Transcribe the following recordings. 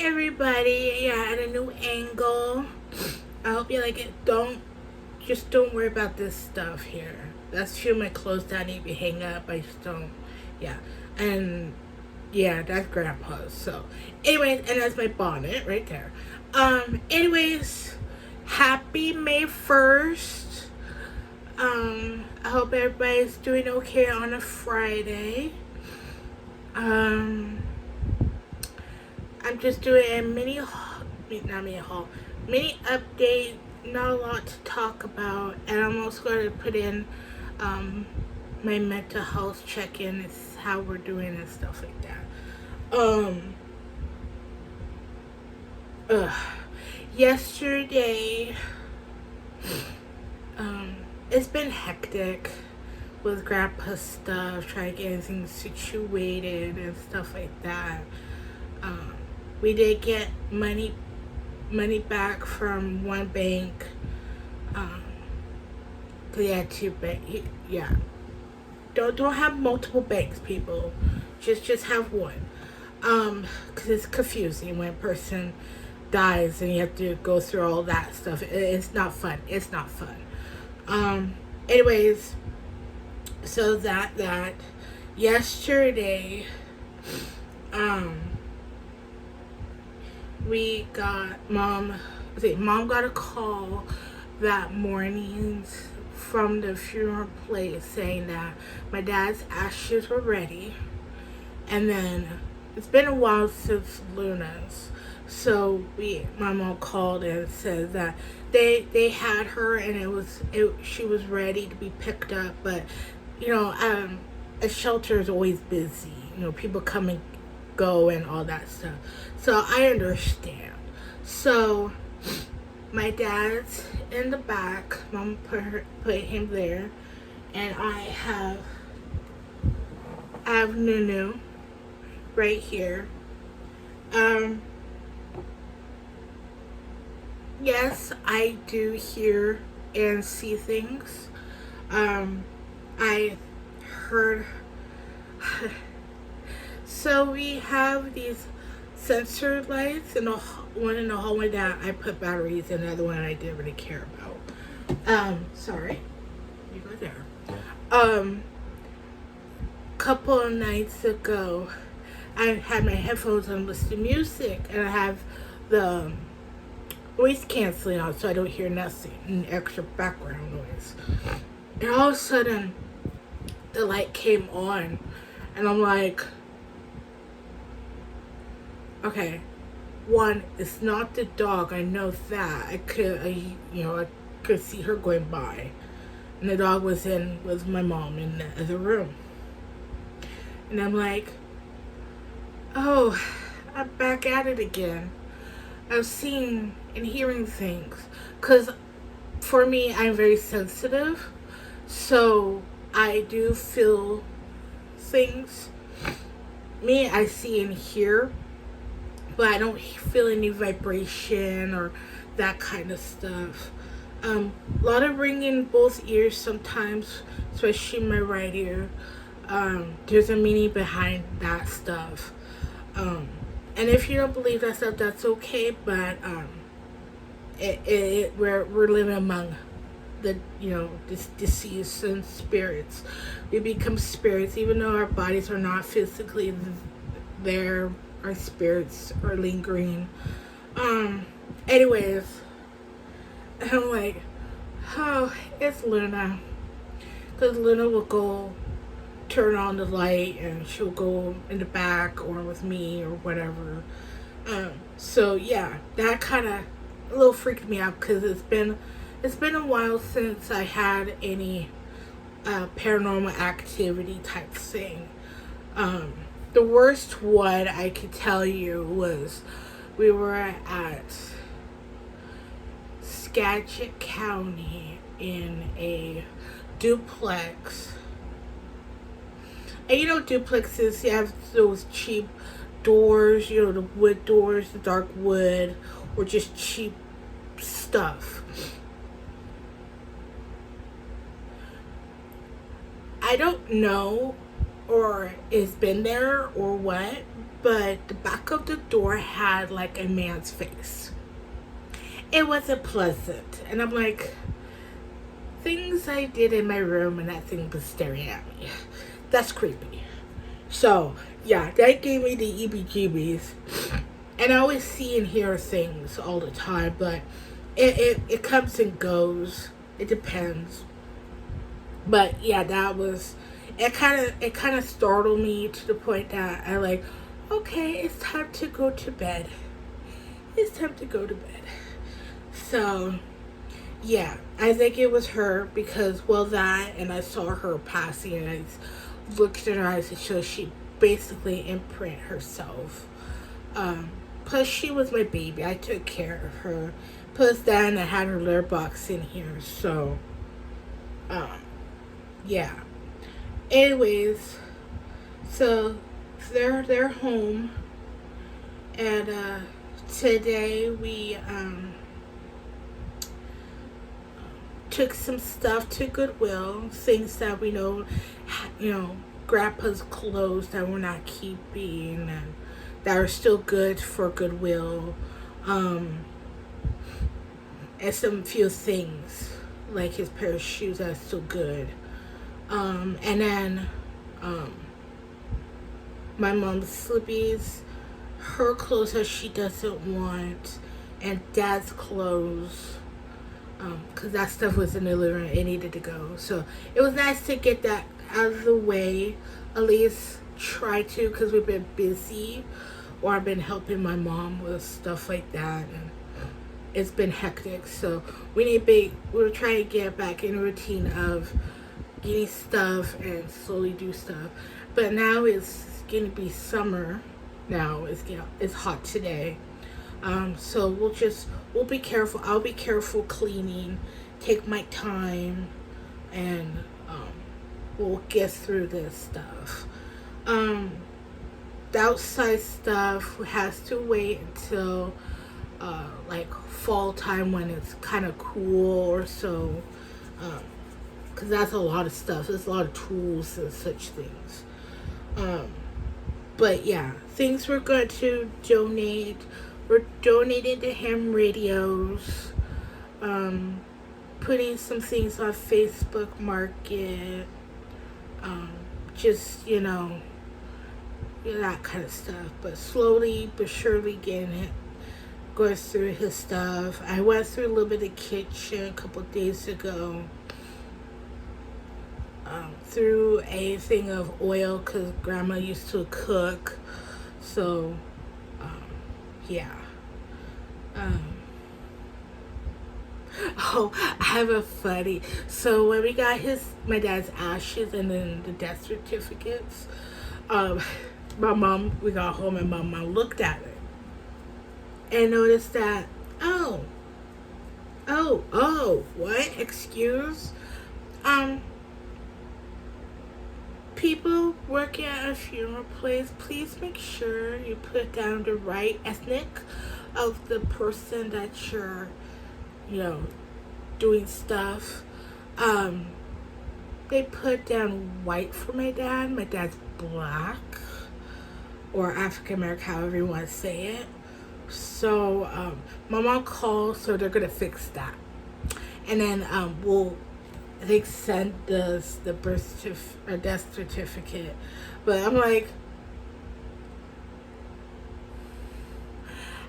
everybody. Yeah, at a new angle. I hope you like it. Don't worry about this stuff here. That's few of my clothes that need to be hang up. I just don't. Yeah, and yeah, that's Grandpa's. So, anyways, and that's my bonnet right there. Anyways, happy May 1st. I hope everybody's doing okay on a Friday. Um, I'm just doing a mini update. Not a lot to talk about, and I'm also going to put in um, my mental health check-in. Is how we're doing and stuff like that. Ugh. Yesterday, it's been hectic with Grandpa's stuff, trying to get everything situated and stuff like that. Um, we did get money back from one bank. Um, 'Cause he had two bank. Yeah, don't have multiple banks, people. Just have one. 'Cause it's confusing when a person dies and you have to go through all that stuff. It's not fun. It's not fun. Um. Anyways, so that yesterday, um, we got mom. Mom got a call that morning from the funeral place saying that my dad's ashes were ready, and then it's been a while since Luna's. So my mom called and said that they had her and she was ready to be picked up, but you know, a shelter is always busy. You know, people come and go and all that stuff. So I understand. So my dad's in the back. Mom put him there, and I have Nunu right here. Um, yes, I do hear and see things. I heard. So we have these sensor lights, and one in the hallway that I put batteries in, the other one I didn't really care about. Sorry, you go there. Um, couple of nights ago, I had my headphones on listening to music, and I have the noise canceling on so I don't hear nothing, extra background noise. And all of a sudden, the light came on, and I'm like, okay, one, it's not the dog. I know that. I could see her going by, and the dog was my mom in the other room, and I'm like, oh, I'm back at it again. I'm seeing and hearing things, cause for me, I'm very sensitive, so I do feel things. I see and hear, but I don't feel any vibration or that kind of stuff. A lot of ringing in both ears sometimes, especially my right ear. There's a meaning behind that stuff. And if you don't believe that stuff, that's okay. But we're living among the this deceased and spirits. We become spirits, even though our bodies are not physically there. Our spirits are lingering. Anyways, I'm like, oh, it's Luna. Because Luna will go turn on the light and she'll go in the back or with me or whatever. So yeah, that kind of a little freaked me out because it's been a while since I had any paranormal activity type thing. The worst one I could tell you was we were at Skagit County in a duplex. And you know duplexes, you have those cheap doors, the wood doors, the dark wood, or just cheap stuff. I don't know or it's been there or what, but the back of the door had like a man's face. It wasn't pleasant. And I'm like, things I did in my room and that thing was staring at me. That's creepy. So, yeah, that gave me the EBGBs. And I always see and hear things all the time, but it comes and goes. It depends. But yeah, that was it kind of startled me to the point that I like, okay, it's time to go to bed. It's time to go to bed. So yeah, I think it was her because, well, that, and I saw her passing, and I looked in her eyes and so she basically imprint herself. Um, Plus, she was my baby. I took care of her. Plus, then I had her litter box in here, so um, yeah. Anyways, so they're home, and today we took some stuff to Goodwill, things that we know, you know, Grandpa's clothes that we're not keeping and that are still good for Goodwill, um, and some few things like his pair of shoes that's still good, and then um, my mom's slippies, her clothes that she doesn't want, and Dad's clothes because that stuff was in the living room. It needed to go. So it was nice to get that out of the way. At least try to, because we've been busy, or I've been helping my mom with stuff like that, and it's been hectic. So we're trying to get back in a routine of getting stuff and slowly do stuff. But now it's going to be summer. Now it's hot today. So we'll be careful. I'll be careful cleaning, take my time, and we'll get through this stuff. Um, the outside stuff has to wait until like fall time when it's kind of cool or so, because that's a lot of stuff. There's a lot of tools and such things. Um, but yeah, things we're going to donate. We're donating to ham radios, um, putting some things on Facebook Market, um, just, that kind of stuff. But slowly but surely getting it, going through his stuff. I went through a little bit of kitchen a couple of days ago, through a thing of oil because Grandma used to cook. So, um, yeah. Um, oh, I have a funny. So when we got my dad's ashes and then the death certificates, um, we got home and my mom looked at it and noticed that, what? Excuse? Um, People working at a funeral place, please make sure you put down the right ethnic of the person that you're, you know, doing stuff. Um, they put down white for my dad. My dad's black or African American, however you want to say it. So my mom called, so they're gonna fix that, and then they sent us the or death certificate, but I'm like,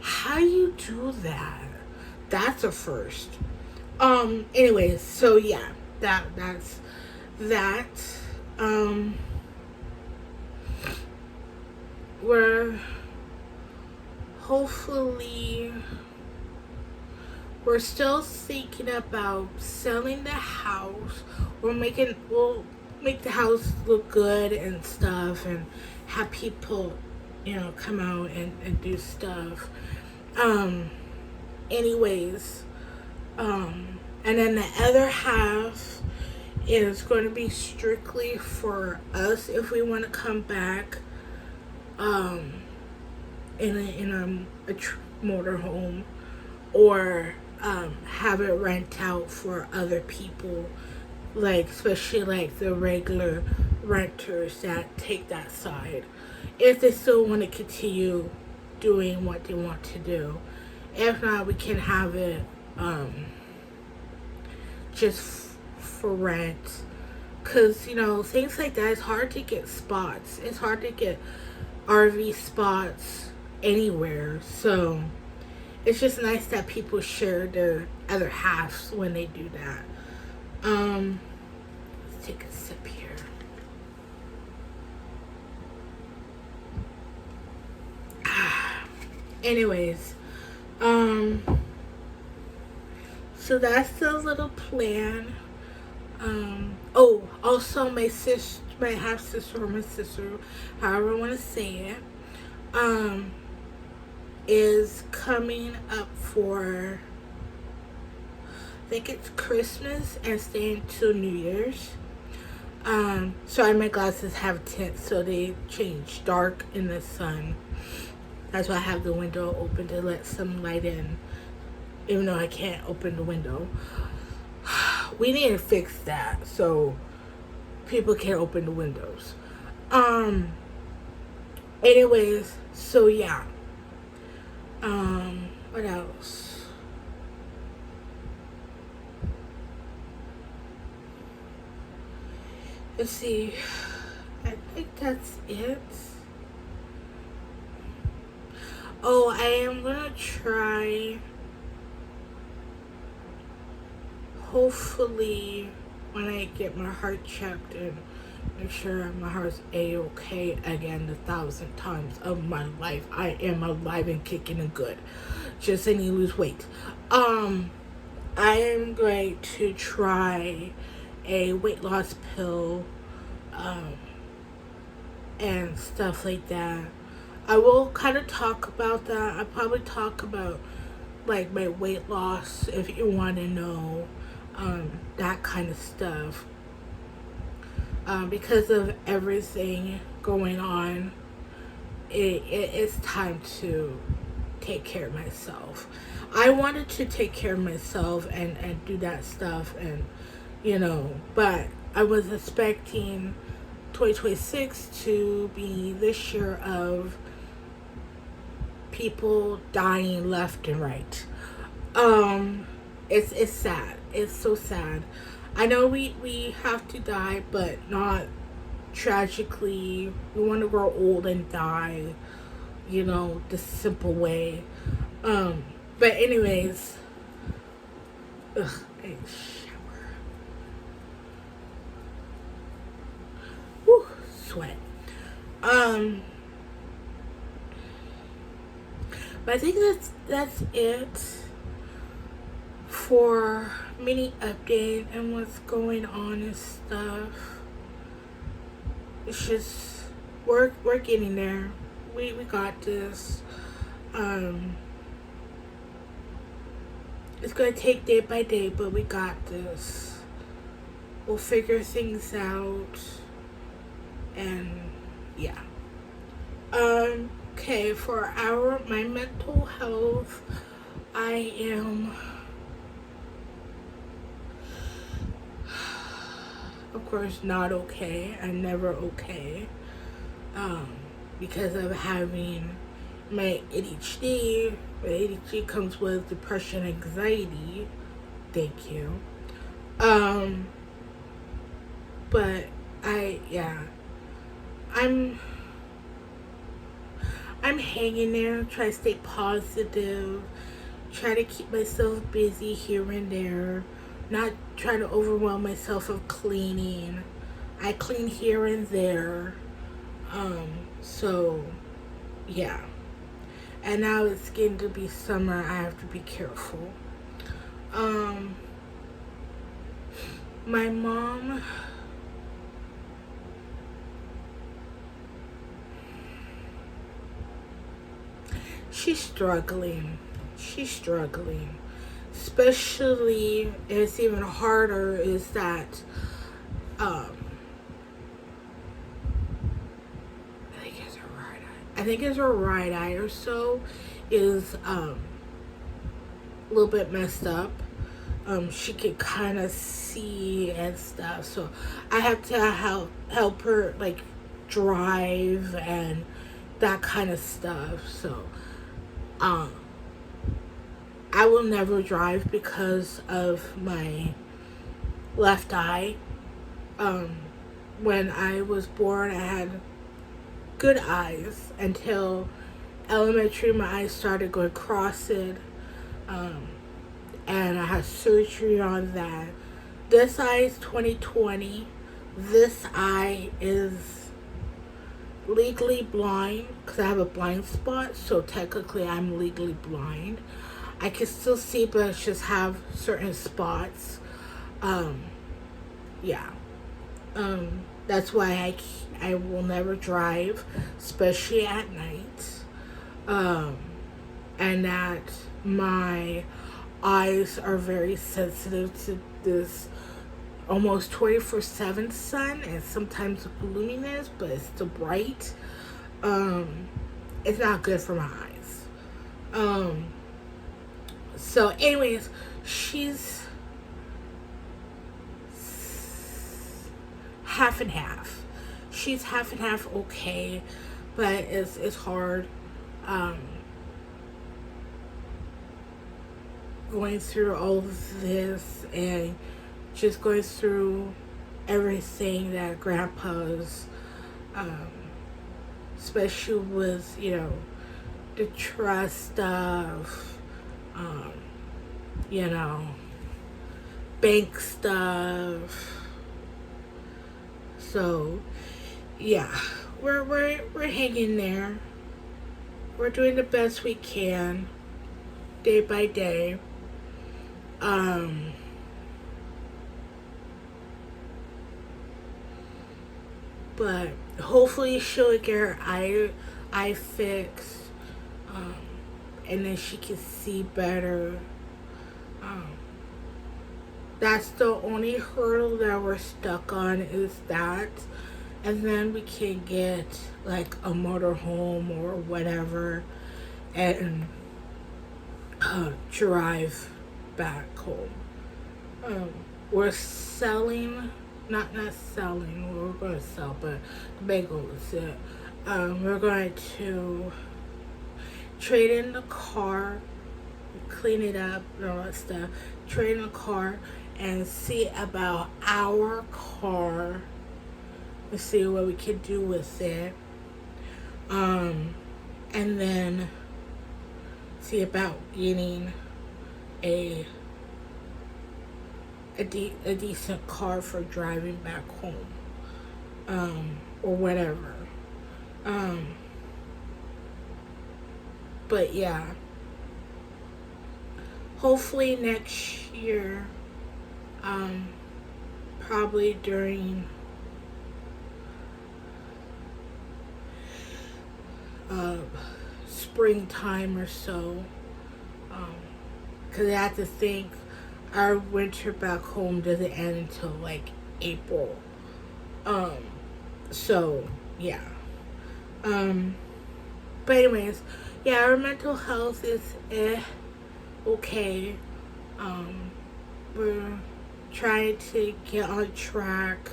how do you do that? That's a first. Anyways, so yeah, that's that. Um, we're hopefully we're still thinking about selling the house. We'll make the house look good and stuff, and have people, come out and do stuff. Um, anyways, and then the other half is going to be strictly for us if we want to come back, um, in a motorhome, or have it rent out for other people, like especially like the regular renters that take that side. if they still want to continue doing what they want to do. If not, we can have it just for rent. Because, things like that, it's hard to get spots. It's hard to get RV spots anywhere. So it's just nice that people share their other halves when they do that. Let's take a sip here. Anyways, so that's the little plan. Also my half sister or my sister, however I want to say it, is coming up for, I think it's Christmas and staying till New Year's. Sorry, my glasses have tint, so they change dark in the sun. That's why I have the window open to let some light in, even though I can't open the window. We need to fix that so people can open the windows. Anyways, so yeah. What else? Let's see. I think that's it. Oh, I am gonna try, hopefully, when I get my heart checked and make sure my heart's A-okay again 1,000 times of my life. I am alive and kicking and good. Just I need to lose weight. I am going to try a weight loss pill, and stuff like that. I will kind of talk about that. I'll probably talk about like my weight loss if you want to know, that kind of stuff. Because of everything going on, it's time to take care of myself. I wanted to take care of myself and do that stuff, and but I was expecting 2026 to be this year of people dying left and right. It's sad. It's so sad. I know we have to die, but not tragically. We want to grow old and die, the simple way. But anyways, I shower. Whew, sweat. But I think that's it for mini update and what's going on and stuff. It's just we're getting there. We got this. It's gonna take day by day, but we got this. We'll figure things out, and yeah. Okay, for my mental health, I am, of course, not okay. I'm never okay, because of having my ADHD. My ADHD comes with depression, anxiety. Thank you. But I'm hanging there, try to stay positive, try to keep myself busy here and there, not trying to overwhelm myself of cleaning. I clean here and there. So yeah. And now it's getting to be summer, I have to be careful. My mom, she's struggling. Especially, it's even harder is that, I think it's her right eye or so is a little bit messed up. She can kind of see and stuff, so I have to help her like drive and that kind of stuff. So, um, I will never drive because of my left eye. Um, when I was born, I had good eyes until elementary. My eyes started going crossed, um, and I had surgery on that. This eye is 2020. This eye is legally blind because I have a blind spot, so technically I'm legally blind. I can still see, but I just have certain spots. Um, yeah. That's why I will never drive, especially at night. Um, and that my eyes are very sensitive to this almost 24/7 sun and sometimes gloominess, but it's still bright. Um, it's not good for my eyes. Um, so, anyways, she's half and half. She's half and half okay, but it's hard. Um, Going through all of this and just going through everything that grandpa's, um, especially with, the trust stuff, um, you know, bank stuff. So, yeah, we're hanging there. We're doing the best we can, day by day. But hopefully she'll get her eye fixed, um, and then she can see better. Um, that's the only hurdle that we're stuck on is that, and then we can get like a motorhome or whatever, and drive back home. We're selling, not selling. We're going to sell, but the bagel is it. We're going to trade in the car, clean it up, and all that stuff. Trade in the car and see about our car. Let's see what we can do with it. And then see about getting a decent car for driving back home, or whatever. But yeah, hopefully next year, probably during springtime or so, because I have to think our winter back home doesn't end until like April. So yeah. But anyways, yeah, our mental health is okay. We're trying to get on track,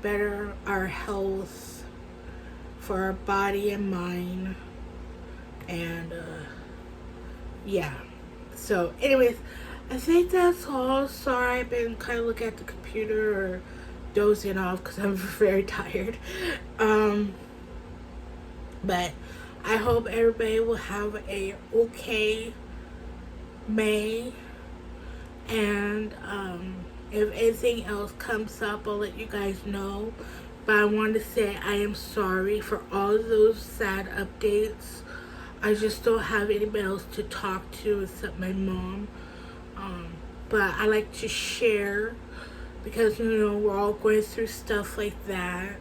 better our health for our body and mind, and yeah. So, anyways, I think that's all. Sorry, I've been kind of looking at the computer or dozing off because I'm very tired. But I hope everybody will have a okay May. And if anything else comes up, I'll let you guys know. But I want to say I am sorry for all those sad updates. I just don't have anybody else to talk to except my mom. But I like to share because, we're all going through stuff like that.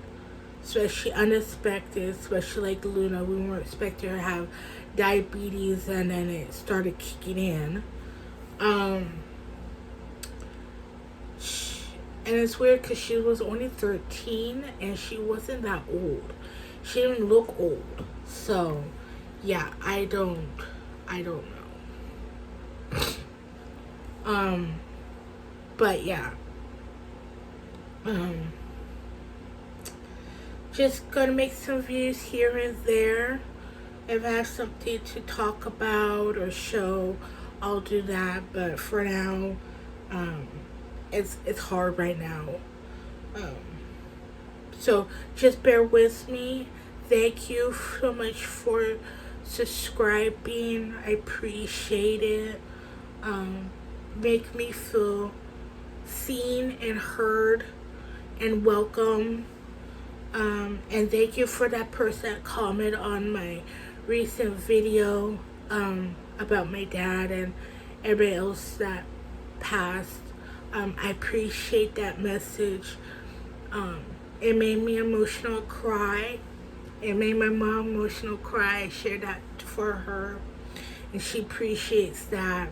Especially unexpected, especially like Luna. We weren't expecting her to have diabetes and then it started kicking in. And it's weird because she was only 13 and she wasn't that old. She didn't look old. So, yeah, I don't know. But yeah. just gonna make some videos here and there. If I have something to talk about or show, I'll do that. But for now, it's hard right now. Um, so just bear with me. Thank you so much for subscribing. I appreciate it. Make me feel seen and heard and welcome. And thank you for that person that commented on my recent video about my dad and everybody else that passed. I appreciate that message. It made me emotional cry. It made my mom emotional cry. I shared that for her, and she appreciates that.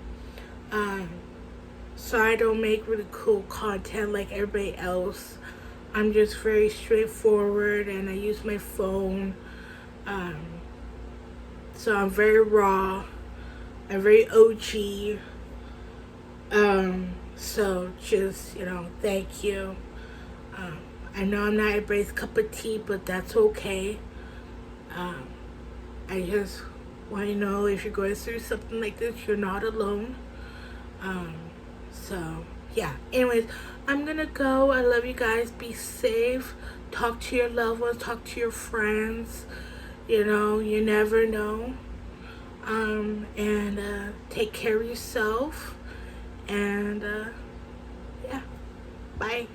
So I don't make really cool content like everybody else. I'm just very straightforward, and I use my phone. So I'm very raw. I'm very OG. So just, thank you. I know I'm not everybody's cup of tea, but that's okay. I just want to know if you're going through something like this, you're not alone. So yeah, anyways, I'm gonna go. I love you guys. Be safe. Talk to your loved ones. Talk to your friends. You never know. And take care of yourself. And yeah, bye.